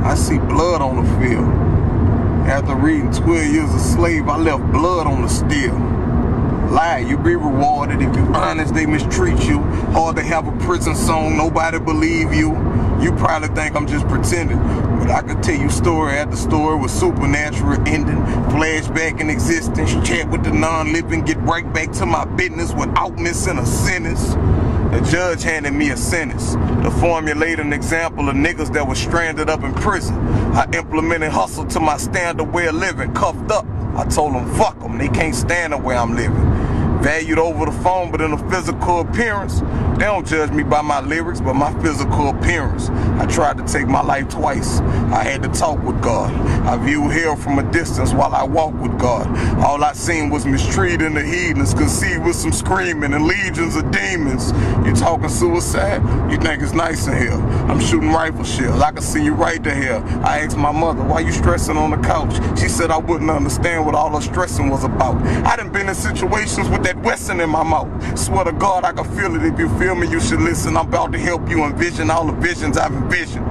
I see blood on the field. After reading 12 Years a Slave, I left blood on the steel. Lie, you be rewarded. If you honest, they mistreat you. Hard to have a prison song, nobody believe you. You probably think I'm just pretending, but I could tell you story after story with supernatural ending, flashback in existence, chat with the non-living, get right back to my business without missing a sentence. The judge handed me a sentence to formulate an example of niggas that was stranded up in prison. I implemented hustle to my standard way of living, cuffed up. I told them fuck them, they can't stand the way I'm living. Valued over the phone, but in a physical appearance. They don't judge me by my lyrics, but my physical appearance. I tried to take my life twice. I had to talk with God. I viewed hell from a distance while I walked with God. All I seen was mistreating the heathens, conceived with some screaming and legions of demons. You talking suicide? You think it's nice in here? I'm shooting rifle shells. I can see you right to here. I asked my mother, why you stressing on the couch? She said I wouldn't understand what all her stressing was about. I done been in situations with that Wesson in my mouth. Swear to God, I can feel it. If you feel me, you should listen. I'm about to help you envision all the visions I've envisioned.